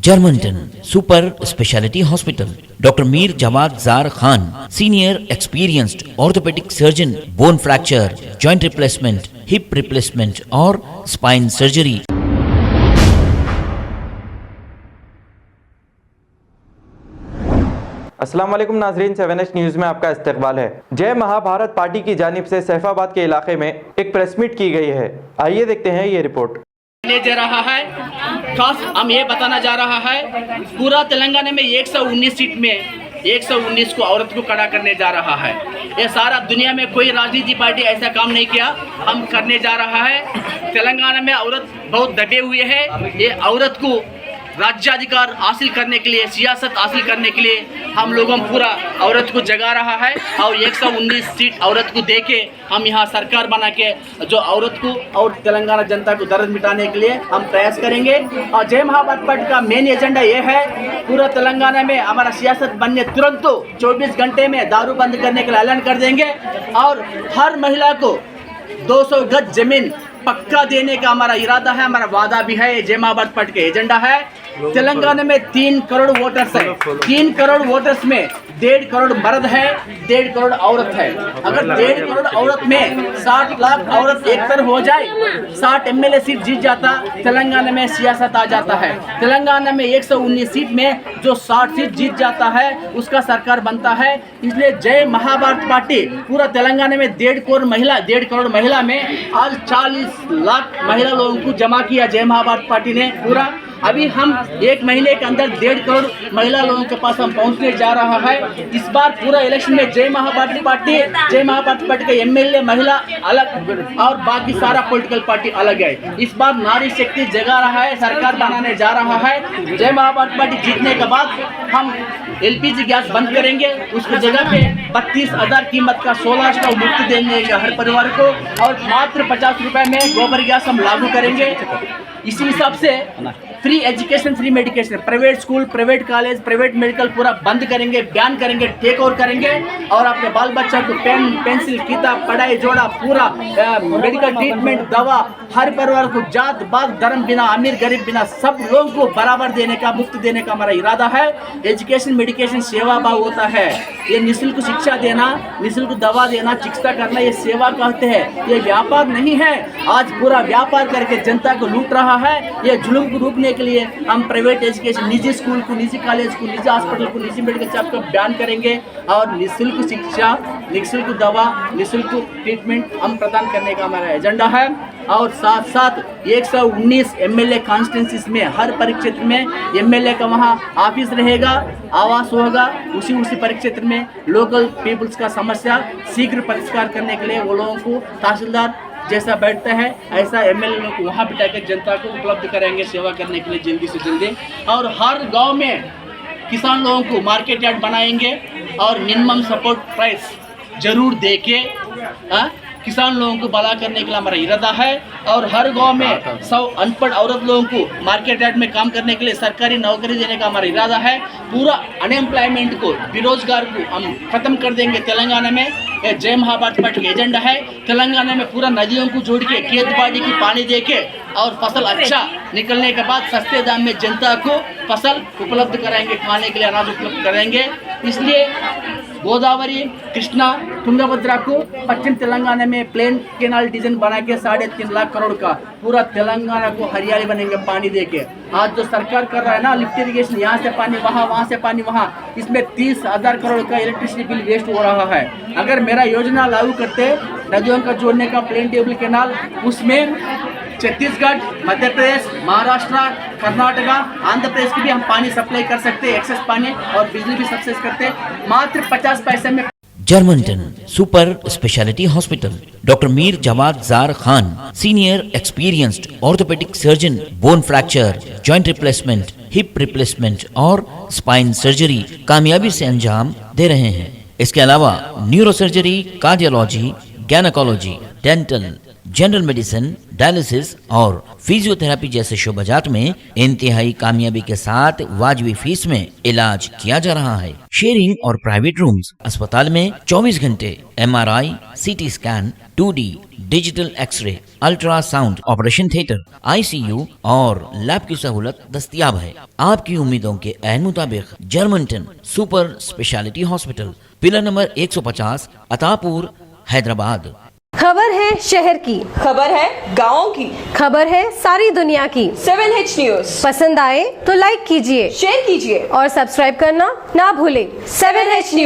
Germantown Super Speciality Hospital. Dr. Mir Jawad Zar Khan, senior experienced orthopedic surgeon, bone fracture, joint replacement, hip replacement or spine surgery. अस्सलाम वालेकुम नाजरीन, 7H news में आपका इस्तकबाल है। जय महाभारत पार्टी की जानिब से सैफाबाद के इलाके में एक प्रेस मीट की गई है। आइए देखते हैं ये रिपोर्ट। दे रहा है खास हम ये बताना जा रहा है, पूरा तेलंगाना में 119 सीट में 119 को औरत को खड़ा करने जा रहा है। ये सारा दुनिया में कोई राजनीति पार्टी ऐसा काम नहीं किया, हम करने जा रहा है। तेलंगाना में औरत बहुत दबे हुए हैं। ये औरत को राज्याधिकार हासिल करने के लिए, सियासत हासिल करने के लिए हम लोगों पूरा औरत को जगा रहा है और 119 सीट औरत को देके हम यहाँ सरकार बना के जो औरत को और तेलंगाना जनता को दर्द मिटाने के लिए हम प्रयास करेंगे। और जय महाभारत पार्टी का मेन एजेंडा ये है, पूरा तेलंगाना में हमारा सियासत बनने तुरंत 24 घंटे में दारू बंद करने के लिए ऐलान कर देंगे और हर महिला को 200 गज जमीन पक्का देने का हमारा इरादा है, हमारा वादा भी है। जय महाभारत पार्टी का एजेंडा है। तेलंगाना में 3 करोड़ वोटर्स है। 3 करोड़ वोटर्स में 1.5 करोड़ मर्द है, 1.5 करोड़ औरत है। अगर 1.5 करोड़ औरत में 60 लाख औरत एक तरफ हो जाए, 60 MLA सीट जीत जाता, तेलंगाना में सियासत आ जाता है। तेलंगाना में 119 सीट में जो 60 सीट जीत जाता है उसका सरकार बनता है। इसलिए जय महाभारत पार्टी पूरा तेलंगाना में 1.5 करोड़ महिला में आज 40 लाख महिला लोगों को जमा किया जय महाभारत पार्टी ने पूरा। अभी हम 1 महीने के अंदर 1.5 करोड़ महिला लोगों के पास हम पहुंचने जा रहा है। इस बार पूरा इलेक्शन में जय महाभारत पार्टी के MLA महिला अलग और बाकी सारा पॉलिटिकल पार्टी अलग है। इस बार नारी शक्ति जगा रहा है, सरकार बनाने जा रहा है। जय महाभारत पार्टी जीतने के बाद हम LPG गैस बंद करेंगे, उसकी जगह पे 32,000 कीमत का 16 स्टोव मुफ्त देंगे हर परिवार को और मात्र 50 रुपए में गोबर गैस हम लागू करेंगे। इसी हिसाब से free education, free medication, private school, private college, private medical पूरा बंद करेंगे, बैन करेंगे, टेक ओवर करेंगे और अपने बाल बच्चा को पेन, पेंसिल, किताब, पढ़ाई, जोड़ा पूरा मेडिकल ट्रीटमेंट, दवा हर परिवार को जात बात धर्म बिना, अमीर गरीब बिना सब लोगों को बराबर देने का, मुफ्त देने का हमारा इरादा है। एजुकेशन, मेडिकेशन सेवा भाव होता है। ये निःशुल्क शिक्षा देना, निःशुल्क दवा देना, चिकित्सा करना, ये सेवा कहते हैं, ये व्यापार नहीं है। आज पूरा व्यापार करके जनता को लूट रहा है। ये जुल्म को रोकने के लिए हम प्राइवेट एजुकेशन, निजी स्कूल को, निजी कॉलेज को, निजी हॉस्पिटल को, निजी मेडिकल शॉप को बैन करेंगे और निःशुल्क शिक्षा, निःशुल्क दवा, निःशुल्क ट्रीटमेंट हम प्रदान करने का हमारा एजेंडा है। और साथ साथ 119 MLA कॉन्स्टिट्यूंसीज में हर परिक्षेत्र में MLA का वहाँ ऑफिस रहेगा, आवास होगा। उसी परिक्षेत्र में लोकल पीपल्स का समस्या शीघ्र परिष्कार करने के लिए वो लोगों को तहसीलदार जैसा बैठता है ऐसा MLA लोग को वहाँ बिठाकर जनता को उपलब्ध कराएंगे सेवा करने के लिए जल्दी से जल्दी। और हर गांव में किसान लोगों को मार्केट यार्ड बनाएंगे और मिनिमम सपोर्ट प्राइस जरूर देके किसान लोगों को भला करने के लिए हमारा इरादा है। और हर गांव में 100 अनपढ़ औरत लोगों को मार्केट यार्ड में काम करने के लिए सरकारी नौकरी देने का हमारा इरादा है। पूरा अनएम्प्लॉयमेंट को, बेरोजगार को हम खत्म कर देंगे तेलंगाना में। यह जय महाभारत पार्टी का एजेंडा है। तेलंगाना में पूरा नदियों को जोड़ के खेत बाड़ी की पानी दे के और फसल अच्छा निकलने के बाद सस्ते दाम में जनता को फसल उपलब्ध कराएंगे, खाने के लिए अनाज उपलब्ध कराएंगे। इसलिए गोदावरी, कृष्णा, तुंगभद्रा को पश्चिम तेलंगाना में प्लेन केनाल डिजाइन बना के 3.5 लाख करोड़ का पूरा तेलंगाना को हरियाली बनेंगे पानी देके। आज जो सरकार कर रहा है ना लिफ्ट इरिगेशन, यहाँ से पानी वहाँ, वहाँ से पानी वहाँ, इसमें 30,000 करोड़ का इलेक्ट्रिसिटी बिल वेस्ट हो रहा है। अगर मेरा योजना लागू करते नदियों का जोड़ने का प्लेन टेबल केनाल, उसमें छत्तीसगढ़, मध्य प्रदेश, महाराष्ट्र, कर्नाटका, आंध्र प्रदेश की भी हम पानी सप्लाई कर सकते हैं, एक्सेस पानी, और बिजली भी सब्सिडी करते मात्र 50 पैसे में। Germantown Super Speciality Hospital. Dr. Mir Jawad Zar Khan, senior experienced orthopedic surgeon, bone fracture, joint replacement, hip replacement और spine surgery कामयाबी से अंजाम दे रहे हैं। इसके अलावा neurosurgery, cardiology, gynaecology, dental, general medicine, dialysis और फिजियोथेरेपी जैसे शोबाजात में इंतहाई कामयाबी के साथ वाजबी फीस में इलाज किया जा रहा है। शेयरिंग और प्राइवेट रूम्स। अस्पताल में 24 घंटे MRI, CT scan, 2D digital x ray, ultrasound, operation theatre, ICU और लैब की सहूलत दस्तयाब है। आपकी उम्मीदों के ऐन मुताबिक Germanton super speciality hospital, pillar number 150, Attapur, Hyderabad. खबर है शहर की, खबर है गाँव की, खबर है सारी दुनिया की। 7H न्यूज पसंद आए तो लाइक कीजिए, शेयर कीजिए और सब्सक्राइब करना ना भूलें। 7H news.